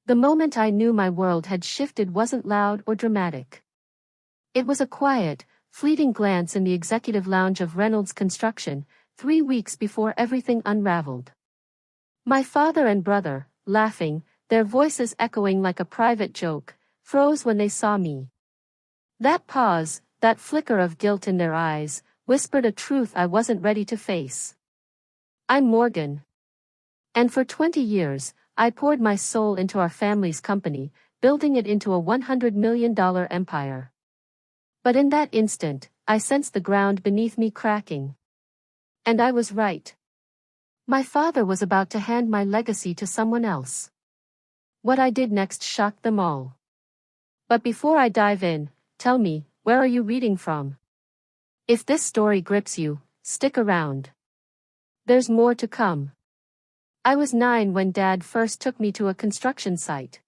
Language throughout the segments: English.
The moment I knew my world had shifted wasn't loud or dramatic. It was a quiet, fleeting glance in the executive lounge of Reynolds Construction, 3 weeks before everything unraveled. My father and brother, laughing, their voices echoing like a private joke, froze when they saw me. That pause, that flicker of guilt in their eyes, whispered a truth I wasn't ready to face. I'm Morgan. And for 20 years, I poured my soul into our family's company, building it into a $100 million empire. But in that instant, I sensed the ground beneath me cracking. And I was right. My father was about to hand my legacy to someone else. What I did next shocked them all. But before I dive in, tell me, where are you reading from? If this story grips you, stick around. There's more to come. I was 9 when Dad first took me to a construction site.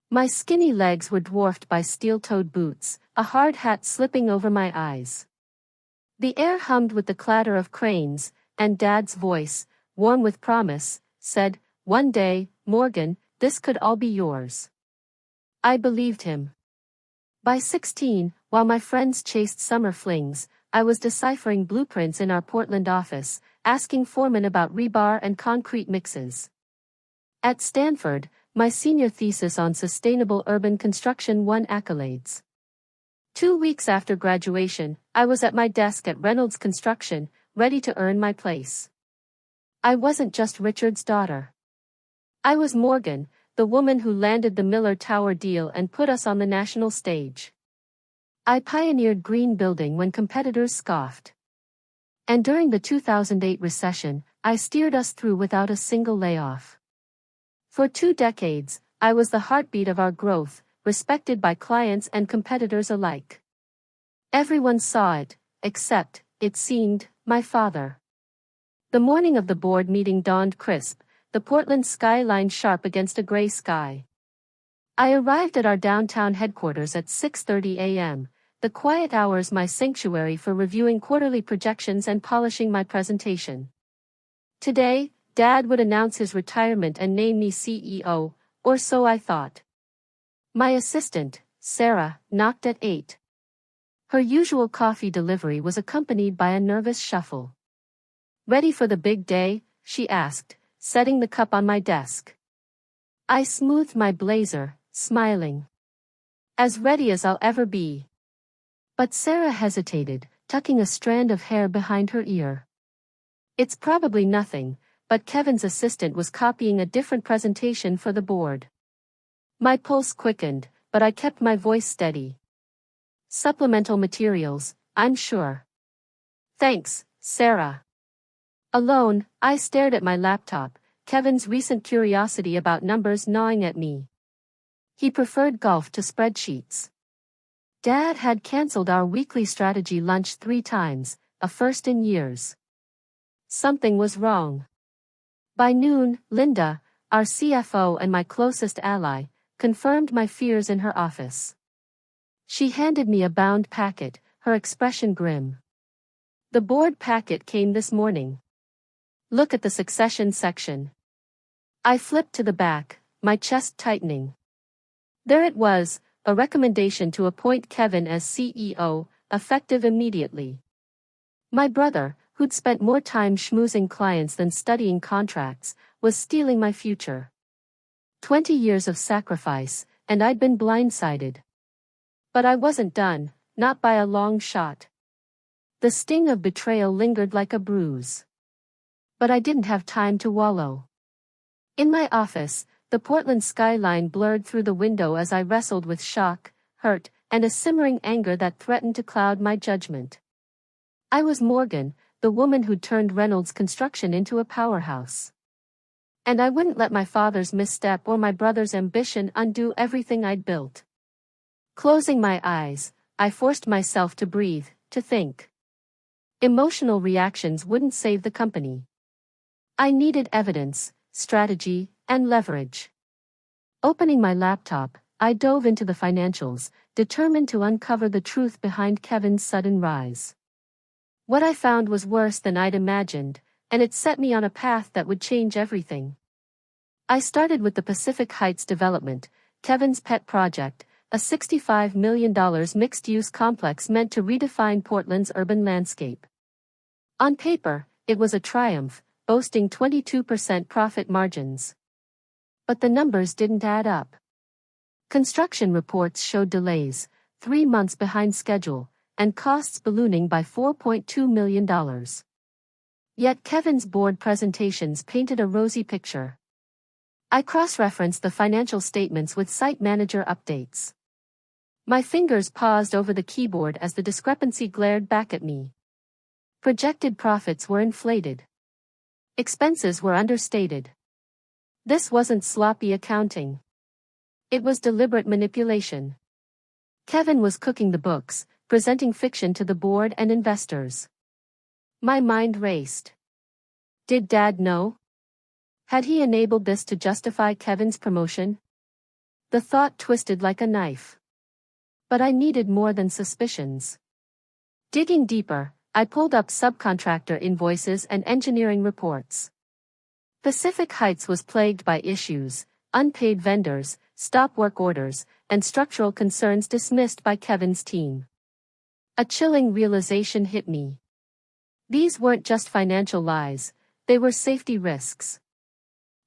My skinny legs were dwarfed by steel-toed boots, a hard hat slipping over my eyes. The air hummed with the clatter of cranes, and Dad's voice, warm with promise, said, "One day, Morgan, this could all be yours." I believed him. By 16, while my friends chased summer flings, I was deciphering blueprints in our Portland office, asking foremen about rebar and concrete mixes. At Stanford, my senior thesis on sustainable urban construction won accolades. 2 weeks after graduation, I was at my desk at Reynolds Construction, ready to earn my place. I wasn't just Richard's daughter. I was Morgan, the woman who landed the Miller Tower deal and put us on the national stage. I pioneered green building when competitors scoffed. And during the 2008 recession, I steered us through without a single layoff. For 2 decades, I was the heartbeat of our growth, respected by clients and competitors alike. Everyone saw it, except, it seemed, my father. The morning of the board meeting dawned crisp, the Portland skyline sharp against a gray sky. I arrived at our downtown headquarters at 6:30 a.m., the quiet hours my sanctuary for reviewing quarterly projections and polishing my presentation. Today, Dad would announce his retirement and name me CEO, or so I thought. My assistant, Sarah, knocked at 8. Her usual coffee delivery was accompanied by a nervous shuffle. "Ready for the big day?" she asked, setting the cup on my desk. I smoothed my blazer, smiling. "As ready as I'll ever be." But Sarah hesitated, tucking a strand of hair behind her ear. "It's probably nothing, but Kevin's assistant was copying a different presentation for the board." My pulse quickened, but I kept my voice steady. "Supplemental materials, I'm sure." "Thanks, Sarah." Alone, I stared at my laptop, Kevin's recent curiosity about numbers gnawing at me. He preferred golf to spreadsheets. Dad had canceled our weekly strategy lunch 3 times, a first in years. Something was wrong. By noon, Linda, our CFO and my closest ally, confirmed my fears in her office. She handed me a bound packet, her expression grim. "The board packet came this morning. Look at the succession section." I flipped to the back, my chest tightening. There it was, a recommendation to appoint Kevin as CEO, effective immediately. My brother, who'd spent more time schmoozing clients than studying contracts, was stealing my future. 20 years of sacrifice, and I'd been blindsided. But I wasn't done, not by a long shot. The sting of betrayal lingered like a bruise. But I didn't have time to wallow. In my office, the Portland skyline blurred through the window as I wrestled with shock, hurt, and a simmering anger that threatened to cloud my judgment. I was Morgan, the woman who'd turned Reynolds Construction into a powerhouse. And I wouldn't let my father's misstep or my brother's ambition undo everything I'd built. Closing my eyes, I forced myself to breathe, to think. Emotional reactions wouldn't save the company. I needed evidence, strategy, and leverage. Opening my laptop, I dove into the financials, determined to uncover the truth behind Kevin's sudden rise. What I found was worse than I'd imagined, and it set me on a path that would change everything. I started with the Pacific Heights development, Kevin's pet project, a $65 million mixed-use complex meant to redefine Portland's urban landscape. On paper, it was a triumph, boasting 22% profit margins. But the numbers didn't add up. Construction reports showed delays, 3 months behind schedule, and costs ballooning by $4.2 million. Yet Kevin's board presentations painted a rosy picture. I cross-referenced the financial statements with site manager updates. My fingers paused over the keyboard as the discrepancy glared back at me. Projected profits were inflated. Expenses were understated. This wasn't sloppy accounting. It was deliberate manipulation. Kevin was cooking the books, presenting fiction to the board and investors. My mind raced. Did Dad know? Had he enabled this to justify Kevin's promotion? The thought twisted like a knife. But I needed more than suspicions. Digging deeper, I pulled up subcontractor invoices and engineering reports. Pacific Heights was plagued by issues, unpaid vendors, stop work orders, and structural concerns dismissed by Kevin's team. A chilling realization hit me. These weren't just financial lies, they were safety risks.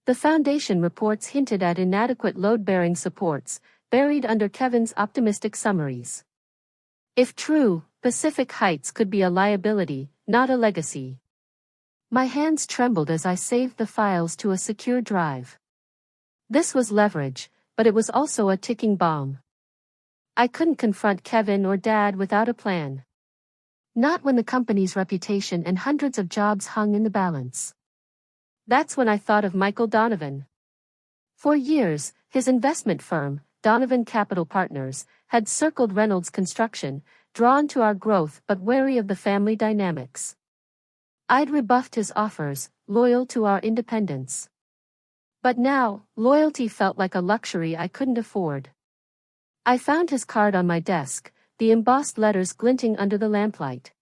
The foundation reports hinted at inadequate load-bearing supports, buried under Kevin's optimistic summaries. If true, Pacific Heights could be a liability, not a legacy. My hands trembled as I saved the files to a secure drive. This was leverage, but it was also a ticking bomb. I couldn't confront Kevin or Dad without a plan. Not when the company's reputation and hundreds of jobs hung in the balance. That's when I thought of Michael Donovan. For years, his investment firm, Donovan Capital Partners, had circled Reynolds Construction, drawn to our growth but wary of the family dynamics. I'd rebuffed his offers, loyal to our independence. But now, loyalty felt like a luxury I couldn't afford. I found his card on my desk, the embossed letters glinting under the lamplight.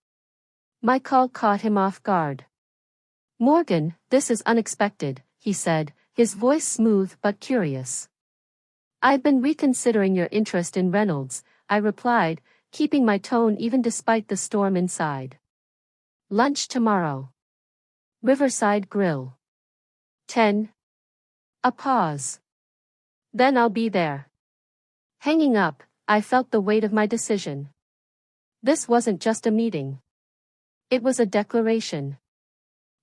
My call caught him off guard. "Morgan, this is unexpected," he said, his voice smooth but curious. "I've been reconsidering your interest in Reynolds," I replied, keeping my tone even despite the storm inside. "Lunch tomorrow. Riverside Grill. 10. A pause. "Then I'll be there." Hanging up, I felt the weight of my decision. This wasn't just a meeting. It was a declaration.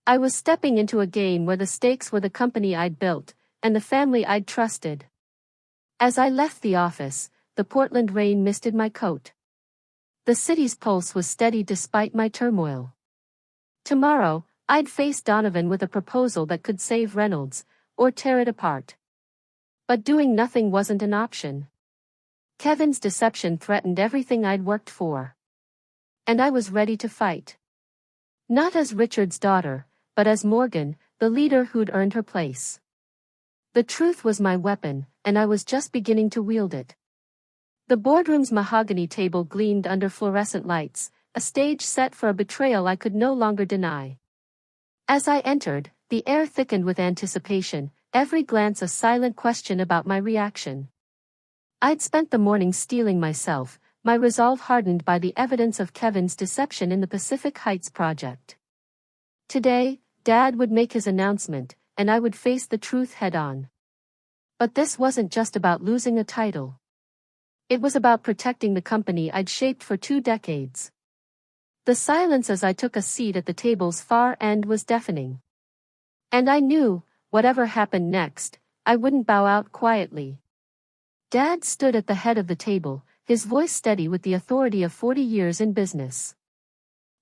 I was stepping into a game where the stakes were the company I'd built, and the family I'd trusted. As I left the office, the Portland rain misted my coat. The city's pulse was steady despite my turmoil. Tomorrow, I'd face Donovan with a proposal that could save Reynolds, or tear it apart. But doing nothing wasn't an option. Kevin's deception threatened everything I'd worked for. And I was ready to fight. Not as Richard's daughter, but as Morgan, the leader who'd earned her place. The truth was my weapon, and I was just beginning to wield it. The boardroom's mahogany table gleamed under fluorescent lights, a stage set for a betrayal I could no longer deny. As I entered, the air thickened with anticipation, every glance a silent question about my reaction. I'd spent the morning steeling myself, my resolve hardened by the evidence of Kevin's deception in the Pacific Heights project. Today, Dad would make his announcement, and I would face the truth head-on. But this wasn't just about losing a title. It was about protecting the company I'd shaped for 2 decades. The silence as I took a seat at the table's far end was deafening. And I knew, whatever happened next, I wouldn't bow out quietly. Dad stood at the head of the table, his voice steady with the authority of 40 years in business.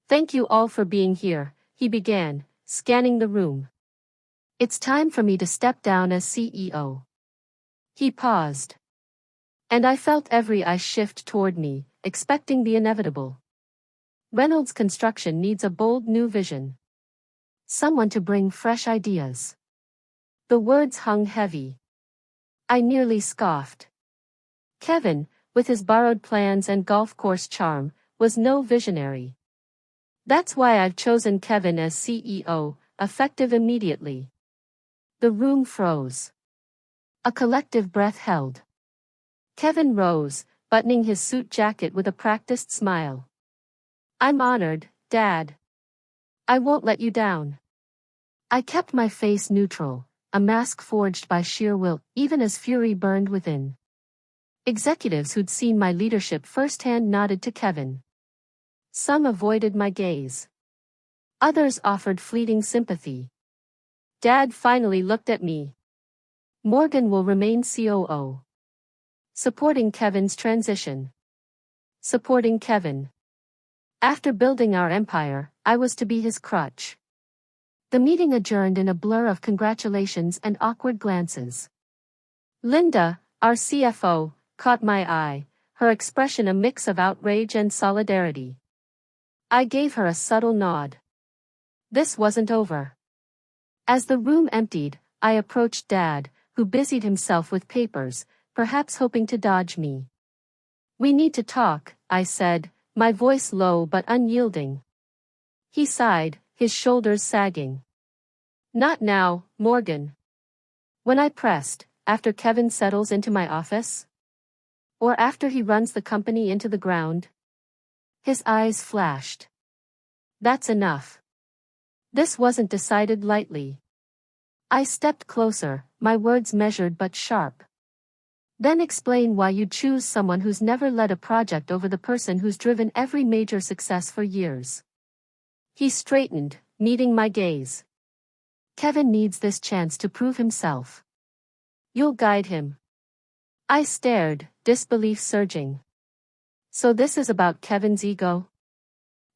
"Thank you all for being here," he began, scanning the room. "It's time for me to step down as CEO." He paused. And I felt every eye shift toward me, expecting the inevitable. Reynolds Construction needs a bold new vision. Someone to bring fresh ideas. The words hung heavy. I nearly scoffed. Kevin, with his borrowed plans and golf course charm, was no visionary. That's why I've chosen Kevin as CEO, effective immediately. The room froze. A collective breath held. Kevin rose, buttoning his suit jacket with a practiced smile. I'm honored, Dad. I won't let you down. I kept my face neutral, a mask forged by sheer will, even as fury burned within. Executives who'd seen my leadership firsthand nodded to Kevin. Some avoided my gaze. Others offered fleeting sympathy. Dad finally looked at me. Morgan will remain COO. Supporting Kevin's transition. Supporting Kevin. After building our empire, I was to be his crutch. The meeting adjourned in a blur of congratulations and awkward glances. Linda, our CFO, caught my eye, her expression a mix of outrage and solidarity. I gave her a subtle nod. This wasn't over. As the room emptied, I approached Dad, who busied himself with papers, perhaps hoping to dodge me. We need to talk, I said, my voice low but unyielding. He sighed, his shoulders sagging. Not now, Morgan. When I pressed, after Kevin settles into my office? Or after he runs the company into the ground? His eyes flashed. That's enough. This wasn't decided lightly. I stepped closer, my words measured but sharp. Then explain why you choose someone who's never led a project over the person who's driven every major success for years. He straightened, meeting my gaze. Kevin needs this chance to prove himself. You'll guide him. I stared, disbelief surging. So this is about Kevin's ego?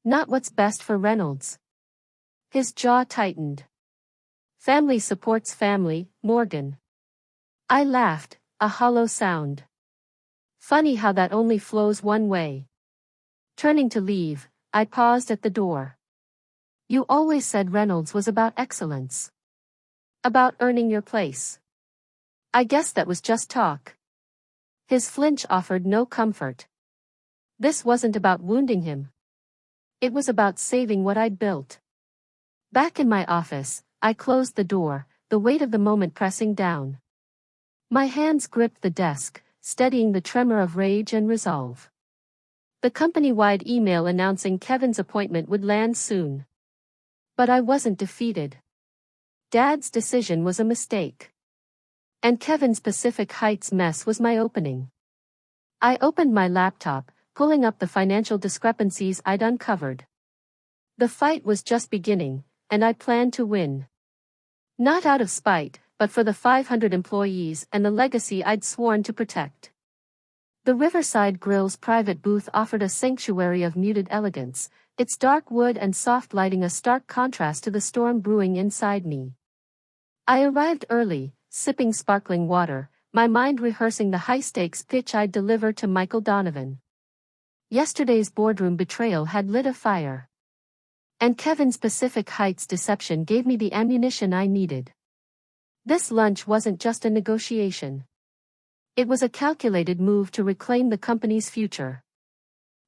Not what's best for Reynolds. His jaw tightened. Family supports family, Morgan. I laughed, a hollow sound. Funny how that only flows one way. Turning to leave, I paused at the door. You always said Reynolds was about excellence. About earning your place. I guess that was just talk. His flinch offered no comfort. This wasn't about wounding him. It was about saving what I'd built. Back in my office, I closed the door, the weight of the moment pressing down. My hands gripped the desk, steadying the tremor of rage and resolve. The company-wide email announcing Kevin's appointment would land soon. But I wasn't defeated. Dad's decision was a mistake. And Kevin's Pacific Heights mess was my opening. I opened my laptop, pulling up the financial discrepancies I'd uncovered. The fight was just beginning, and I planned to win. Not out of spite, but for the 500 employees and the legacy I'd sworn to protect. The Riverside Grill's private booth offered a sanctuary of muted elegance, its dark wood and soft lighting a stark contrast to the storm brewing inside me. I arrived early, sipping sparkling water, my mind rehearsing the high-stakes pitch I'd deliver to Michael Donovan. Yesterday's boardroom betrayal had lit a fire. And Kevin's Pacific Heights deception gave me the ammunition I needed. This lunch wasn't just a negotiation. It was a calculated move to reclaim the company's future.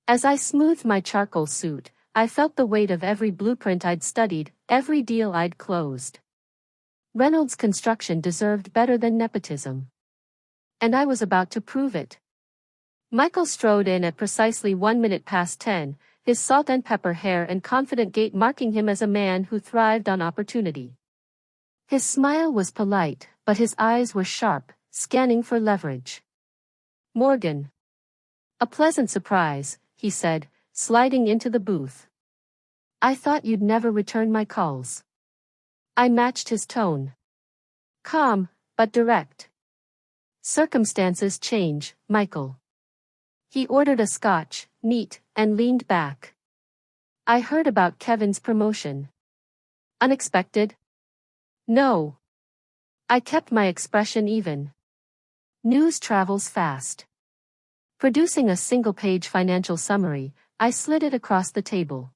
As I smoothed my charcoal suit, I felt the weight of every blueprint I'd studied, every deal I'd closed. Reynolds Construction deserved better than nepotism. And I was about to prove it. Michael strode in at precisely 10:01, his salt and pepper hair and confident gait marking him as a man who thrived on opportunity. His smile was polite, but his eyes were sharp, scanning for leverage. Morgan. A pleasant surprise, he said, sliding into the booth. I thought you'd never return my calls. I matched his tone. Calm, but direct. Circumstances change, Michael. He ordered a scotch, neat, and leaned back. I heard about Kevin's promotion. Unexpected? No. I kept my expression even. News travels fast. Producing a single-page financial summary, I slid it across the table.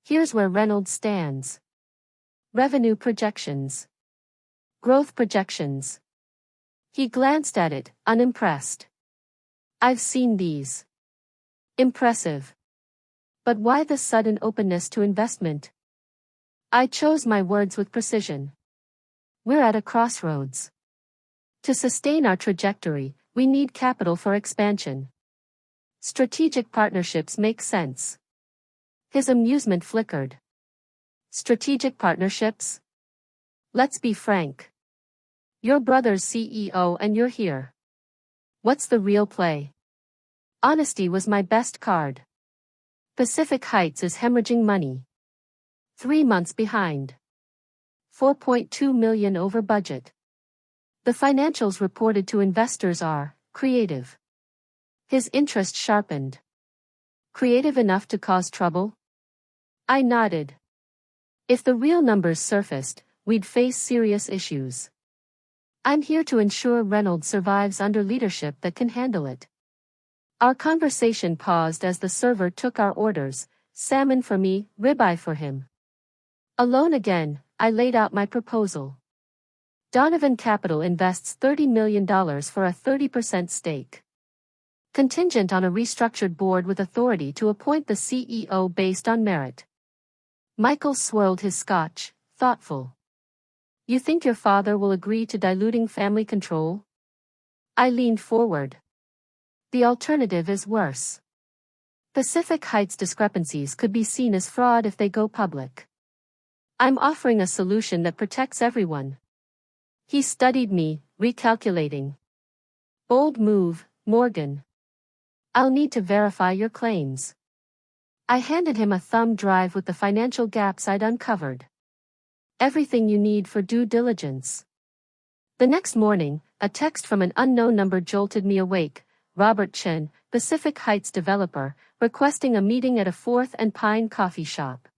Here's where Reynolds stands. Revenue projections. Growth projections. He glanced at it, unimpressed. I've seen these. Impressive. But why the sudden openness to investment? I chose my words with precision. We're at a crossroads. To sustain our trajectory, we need capital for expansion. Strategic partnerships make sense. His amusement flickered. Strategic partnerships? Let's be frank. Your brother's CEO and you're here. What's the real play? Honesty was my best card. Pacific Heights is hemorrhaging money. 3 months behind. 4.2 million over budget. The financials reported to investors are creative. His interest sharpened. Creative enough to cause trouble? I nodded. If the real numbers surfaced, we'd face serious issues. I'm here to ensure Reynolds survives under leadership that can handle it. Our conversation paused as the server took our orders, salmon for me, ribeye for him. Alone again, I laid out my proposal. Donovan Capital invests $30 million for a 30% stake. Contingent on a restructured board with authority to appoint the CEO based on merit. Michael swirled his scotch, thoughtful. You think your father will agree to diluting family control? I leaned forward. The alternative is worse. Pacific Heights discrepancies could be seen as fraud if they go public. I'm offering a solution that protects everyone. He studied me, recalculating. Bold move, Morgan. I'll need to verify your claims. I handed him a thumb drive with the financial gaps I'd uncovered. Everything you need for due diligence. The next morning, a text from an unknown number jolted me awake. Robert Chen, Pacific Heights developer, requesting a meeting at a 4th and Pine coffee shop.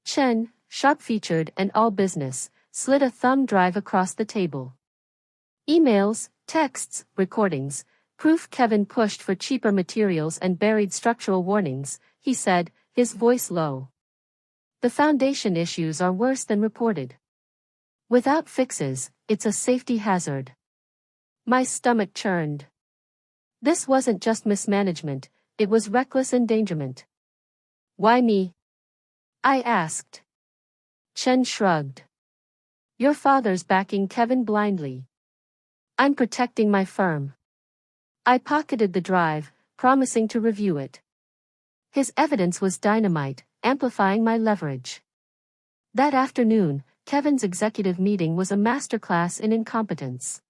Chen, sharp-featured and all business, slid a thumb drive across the table. Emails, texts, recordings, proof Kevin pushed for cheaper materials and buried structural warnings, he said, his voice low. The foundation issues are worse than reported. Without fixes, it's a safety hazard. My stomach churned. This wasn't just mismanagement, it was reckless endangerment. Why me? I asked. Chen shrugged. Your father's backing Kevin blindly. I'm protecting my firm. I pocketed the drive, promising to review it. His evidence was dynamite, amplifying my leverage. That afternoon, Kevin's executive meeting was a masterclass in incompetence.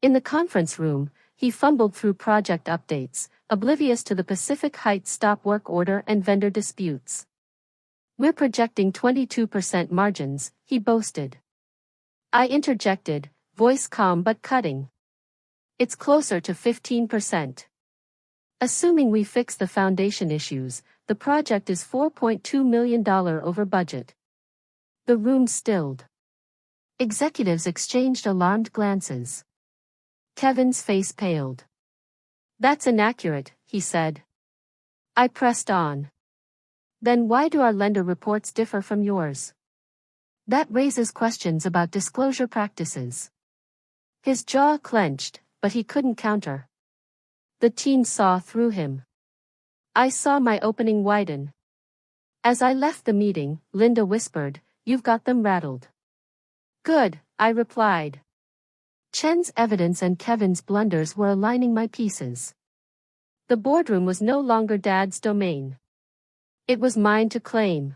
In the conference room, he fumbled through project updates, oblivious to the Pacific Heights stop work order and vendor disputes. We're projecting 22% margins, he boasted. I interjected, voice calm but cutting. It's closer to 15%. Assuming we fix the foundation issues, the project is $4.2 million over budget. The room stilled. Executives exchanged alarmed glances. Kevin's face paled. That's inaccurate, he said. I pressed on. Then why do our lender reports differ from yours? That raises questions about disclosure practices. His jaw clenched, but he couldn't counter. The team saw through him. I saw my opening widen. As I left the meeting, Linda whispered, "You've got them rattled." Good, I replied. Chen's evidence and Kevin's blunders were aligning my pieces. The boardroom was no longer Dad's domain. It was mine to claim.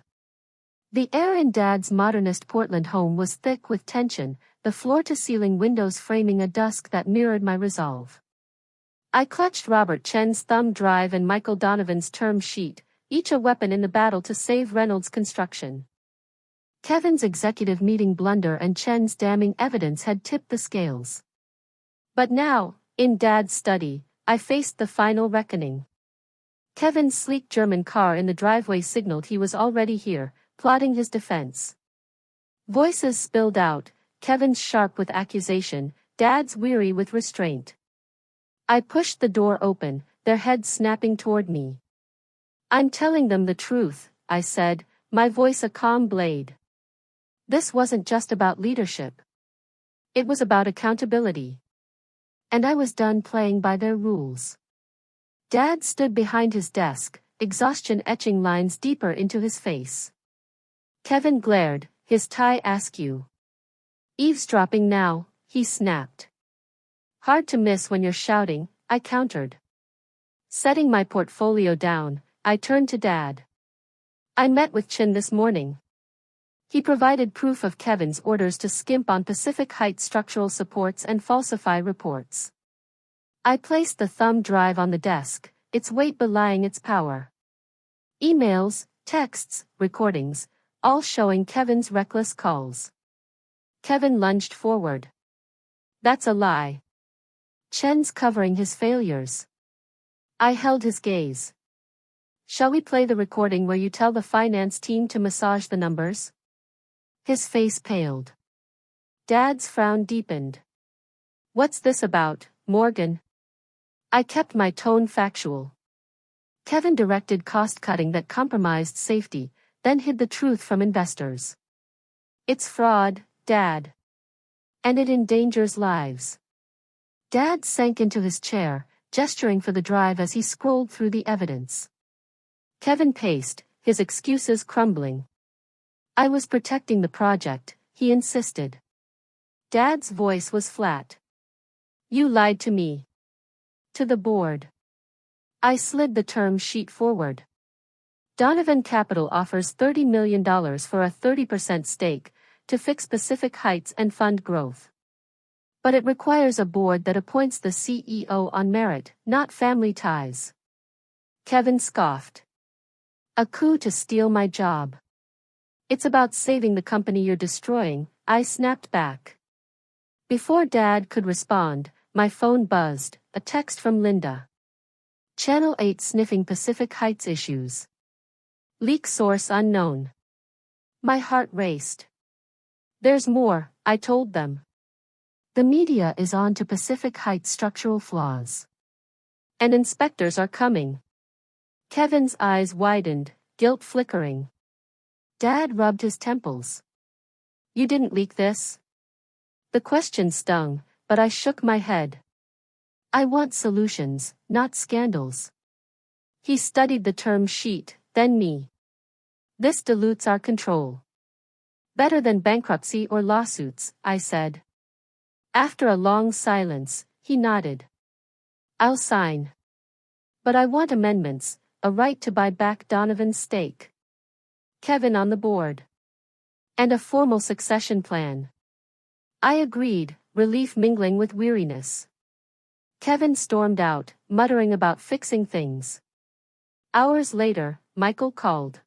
The air in Dad's modernist Portland home was thick with tension, the floor-to-ceiling windows framing a dusk that mirrored my resolve. I clutched Robert Chen's thumb drive and Michael Donovan's term sheet, each a weapon in the battle to save Reynolds Construction. Kevin's executive meeting blunder and Chen's damning evidence had tipped the scales. But now, in Dad's study, I faced the final reckoning. Kevin's sleek German car in the driveway signaled he was already here, plotting his defense. Voices spilled out, Kevin's sharp with accusation, Dad's weary with restraint. I pushed the door open, their heads snapping toward me. I'm telling them the truth, I said, my voice a calm blade. This wasn't just about leadership. It was about accountability. And I was done playing by their rules. Dad stood behind his desk, exhaustion etching lines deeper into his face. Kevin glared, his tie askew. Eavesdropping now, he snapped. Hard to miss when you're shouting, I countered. Setting my portfolio down, I turned to Dad. I met with Chin this morning. He provided proof of Kevin's orders to skimp on Pacific Heights structural supports and falsify reports. I placed the thumb drive on the desk, its weight belying its power. Emails, texts, recordings, all showing Kevin's reckless calls. Kevin lunged forward. That's a lie. Chen's covering his failures. I held his gaze. Shall we play the recording where you tell the finance team to massage the numbers? His face paled. Dad's frown deepened. What's this about, Morgan? I kept my tone factual. Kevin directed cost-cutting that compromised safety, then hid the truth from investors. It's fraud, Dad. And it endangers lives. Dad sank into his chair, gesturing for the drive as he scrolled through the evidence. Kevin paced, his excuses crumbling. I was protecting the project, he insisted. Dad's voice was flat. You lied to me. To the board. I slid the term sheet forward. Donovan Capital offers $30 million for a 30% stake, to fix Pacific Heights and fund growth. But it requires a board that appoints the CEO on merit, not family ties. Kevin scoffed. A coup to steal my job. It's about saving the company you're destroying, I snapped back. Before Dad could respond, my phone buzzed, a text from Linda. Channel 8 sniffing Pacific Heights issues. Leak source unknown. My heart raced. There's more, I told them. The media is on to Pacific Heights structural flaws. And inspectors are coming. Kevin's eyes widened, guilt flickering. Dad rubbed his temples. You didn't leak this? The question stung, but I shook my head. I want solutions, not scandals. He studied the term sheet, then me. This dilutes our control. Better than bankruptcy or lawsuits, I said. After a long silence, he nodded. I'll sign. But I want amendments, a right to buy back Donovan's stake. Kevin on the board. And a formal succession plan. I agreed, relief mingling with weariness. Kevin stormed out, muttering about fixing things. Hours later, Michael called.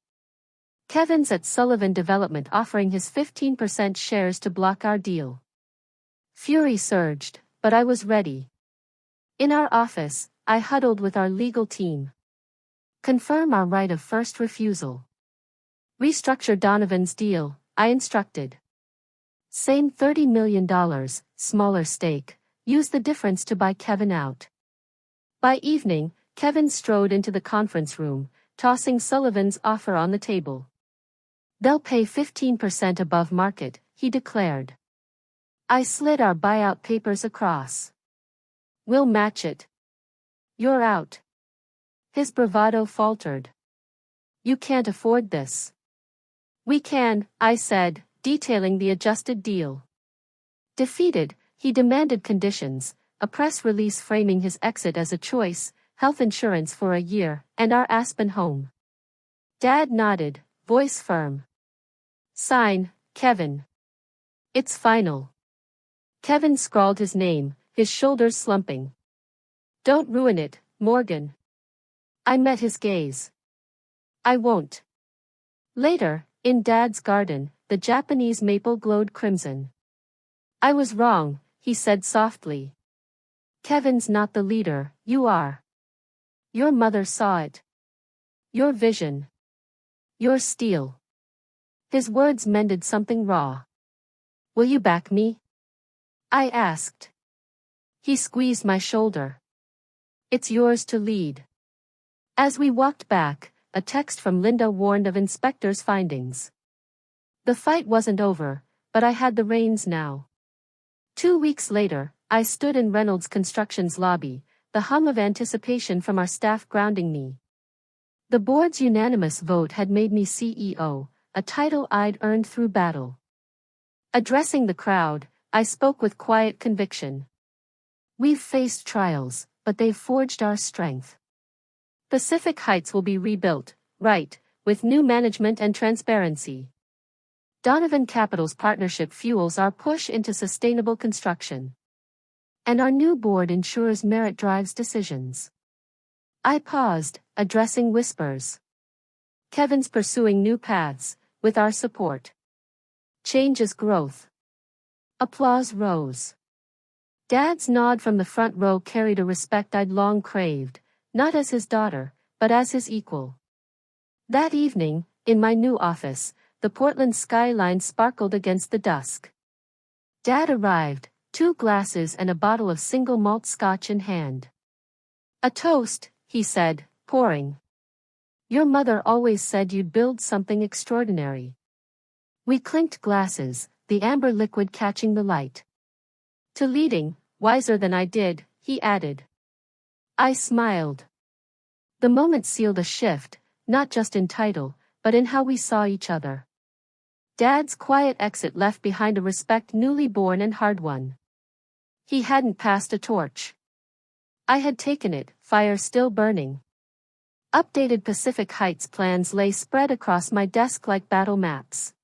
Kevin's at Sullivan Development offering his 15% shares to block our deal. Fury surged, but I was ready. In our office, I huddled with our legal team. Confirm our right of first refusal. Restructure Donovan's deal, I instructed. Same $30 million, smaller stake, use the difference to buy Kevin out. By evening, Kevin strode into the conference room, tossing Sullivan's offer on the table. They'll pay 15% above market, he declared. I slid our buyout papers across. We'll match it. You're out. His bravado faltered. You can't afford this. We can, I said, detailing the adjusted deal. Defeated, he demanded conditions, a press release framing his exit as a choice, health insurance for a year, and our Aspen home. Dad nodded, voice firm. Sign, Kevin. It's final. Kevin scrawled his name, his shoulders slumping. Don't ruin it, Morgan. I met his gaze. I won't. Later, in Dad's garden, the Japanese maple glowed crimson. I was wrong, he said softly. Kevin's not the leader, you are. Your mother saw it. Your vision. Your steel. His words mended something raw. Will you back me? I asked. He squeezed my shoulder. It's yours to lead. As we walked back, a text from Linda warned of inspectors' findings. The fight wasn't over, but I had the reins now. 2 weeks later, I stood in Reynolds Construction's lobby, the hum of anticipation from our staff grounding me. The board's unanimous vote had made me CEO, a title I'd earned through battle. Addressing the crowd, I spoke with quiet conviction. We've faced trials, but they've forged our strength. Pacific Heights will be rebuilt, right, with new management and transparency. Donovan Capital's partnership fuels our push into sustainable construction. And our new board ensures merit drives decisions. I paused, addressing whispers. Kevin's pursuing new paths, with our support. Change is growth. Applause rose. Dad's nod from the front row carried a respect I'd long craved, not as his daughter, but as his equal. That evening, in my new office, the Portland skyline sparkled against the dusk. Dad arrived, 2 glasses and a bottle of single malt scotch in hand. A toast, he said, pouring. Your mother always said you'd build something extraordinary. We clinked glasses, the amber liquid catching the light. To leading, wiser than I did, he added. I smiled. The moment sealed a shift, not just in title, but in how we saw each other. Dad's quiet exit left behind a respect newly born and hard-won. He hadn't passed a torch. I had taken it, fire still burning. Updated Pacific Heights plans lay spread across my desk like battle maps.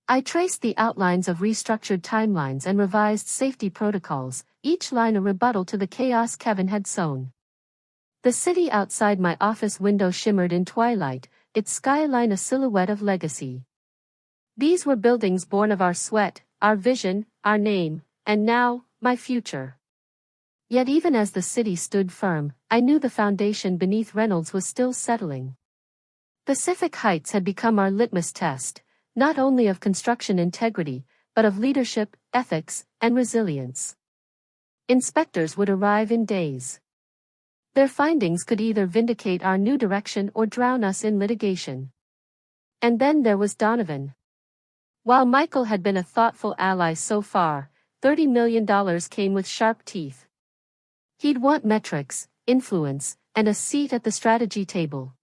I traced the outlines of restructured timelines and revised safety protocols, each line a rebuttal to the chaos Kevin had sown. The city outside my office window shimmered in twilight, its skyline a silhouette of legacy. These were buildings born of our sweat, our vision, our name, and now, my future. Yet even as the city stood firm, I knew the foundation beneath Reynolds was still settling. Pacific Heights had become our litmus test, not only of construction integrity, but of leadership, ethics, and resilience. Inspectors would arrive in days. Their findings could either vindicate our new direction or drown us in litigation. And then there was Donovan. While Michael had been a thoughtful ally so far, $30 million came with sharp teeth. He'd want metrics, influence, and a seat at the strategy table.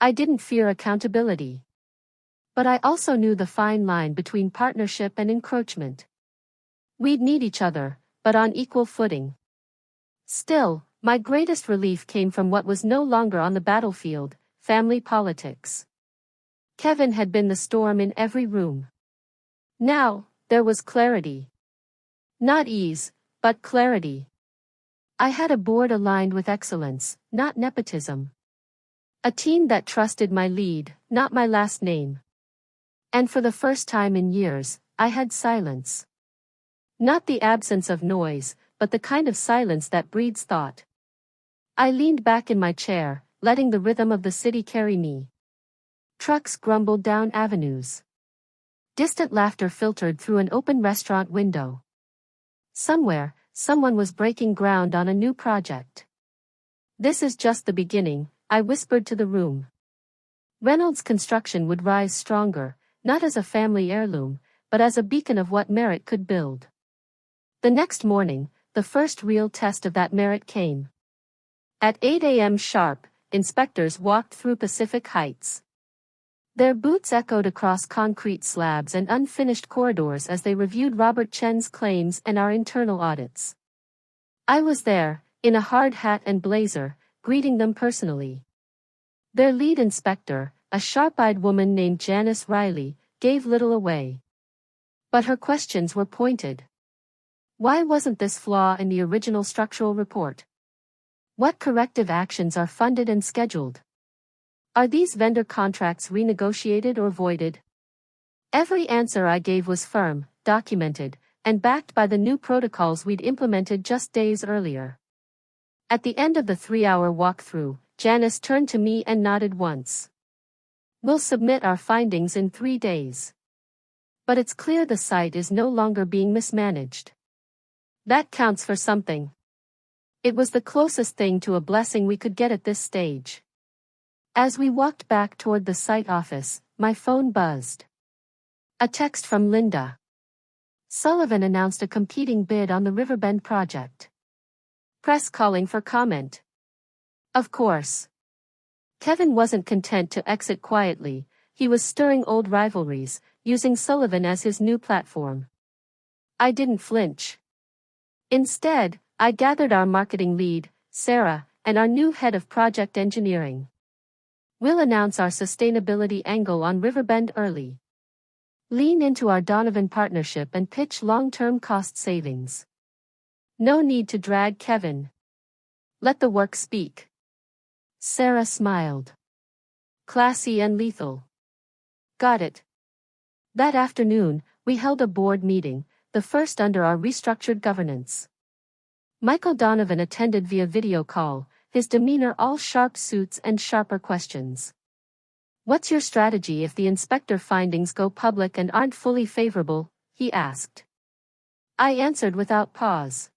I didn't fear accountability. But I also knew the fine line between partnership and encroachment. We'd need each other, but on equal footing. Still, my greatest relief came from what was no longer on the battlefield, family politics. Kevin had been the storm in every room. Now, there was clarity. Not ease, but clarity. I had a board aligned with excellence, not nepotism. A team that trusted my lead, not my last name. And for the first time in years, I had silence. Not the absence of noise, but the kind of silence that breeds thought. I leaned back in my chair, letting the rhythm of the city carry me. Trucks grumbled down avenues. Distant laughter filtered through an open restaurant window. Somewhere, someone was breaking ground on a new project. This is just the beginning, I whispered to the room. Reynolds Construction would rise stronger, not as a family heirloom, but as a beacon of what merit could build. The next morning, the first real test of that merit came. At 8 a.m. sharp, inspectors walked through Pacific Heights. Their boots echoed across concrete slabs and unfinished corridors as they reviewed Robert Chen's claims and our internal audits. I was there, in a hard hat and blazer, greeting them personally. Their lead inspector, a sharp-eyed woman named Janice Riley, gave little away. But her questions were pointed. Why wasn't this flaw in the original structural report? What corrective actions are funded and scheduled? Are these vendor contracts renegotiated or voided? Every answer I gave was firm, documented, and backed by the new protocols we'd implemented just days earlier. At the end of the 3-hour walkthrough, Janice turned to me and nodded once. We'll submit our findings in 3 days. But it's clear the site is no longer being mismanaged. That counts for something. It was the closest thing to a blessing we could get at this stage. As we walked back toward the site office, my phone buzzed. A text from Linda. Sullivan announced a competing bid on the Riverbend project. Press calling for comment. Of course. Kevin wasn't content to exit quietly, he was stirring old rivalries, using Sullivan as his new platform. I didn't flinch. Instead, I gathered our marketing lead, Sarah, and our new head of project engineering. We'll announce our sustainability angle on Riverbend early. Lean into our Donovan partnership and pitch long-term cost savings. No need to drag Kevin. Let the work speak. Sarah smiled. Classy and lethal. Got it. That afternoon, we held a board meeting, the first under our restructured governance. Michael Donovan attended via video call, his demeanor all sharp suits and sharper questions. What's your strategy if the inspector findings go public and aren't fully favorable? He asked. I answered without pause.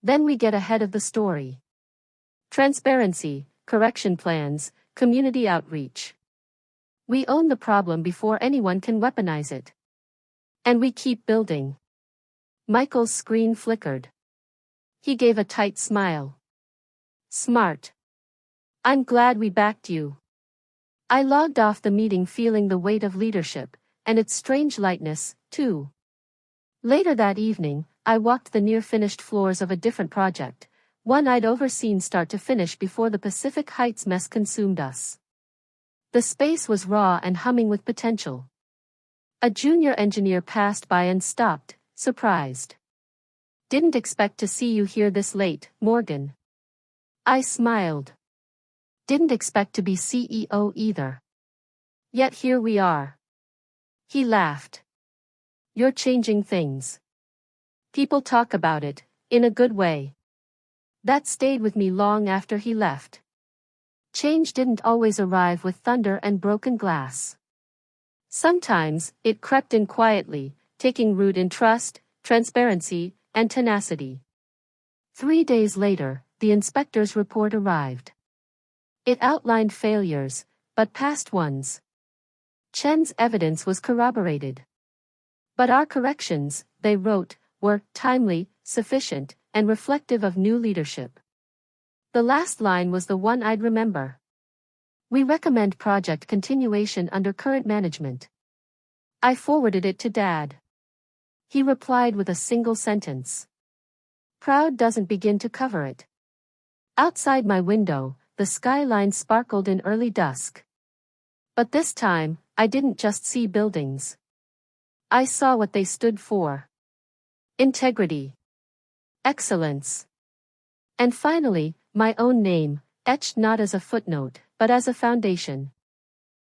Then we get ahead of the story. Transparency, correction plans, community outreach. We own the problem before anyone can weaponize it. And we keep building. Michael's screen flickered. He gave a tight smile. Smart. I'm glad we backed you. I logged off the meeting feeling the weight of leadership, and its strange lightness, too. Later that evening, I walked the near-finished floors of a different project, one I'd overseen start to finish before the Pacific Heights mess consumed us. The space was raw and humming with potential. A junior engineer passed by and stopped, surprised. Didn't expect to see you here this late, Morgan. I smiled. Didn't expect to be CEO either. Yet here we are. He laughed. You're changing things. People talk about it, in a good way. That stayed with me long after he left. Change didn't always arrive with thunder and broken glass. Sometimes, it crept in quietly, taking root in trust, transparency, and tenacity. 3 days later, the inspector's report arrived. It outlined failures, but past ones. Chen's evidence was corroborated. But our corrections, they wrote, were timely, sufficient, and reflective of new leadership. The last line was the one I'd remember. We recommend project continuation under current management. I forwarded it to Dad. He replied with a single sentence. Proud doesn't begin to cover it. Outside my window, the skyline sparkled in early dusk. But this time, I didn't just see buildings. I saw what they stood for. Integrity. Excellence. And finally, my own name, etched not as a footnote, but as a foundation.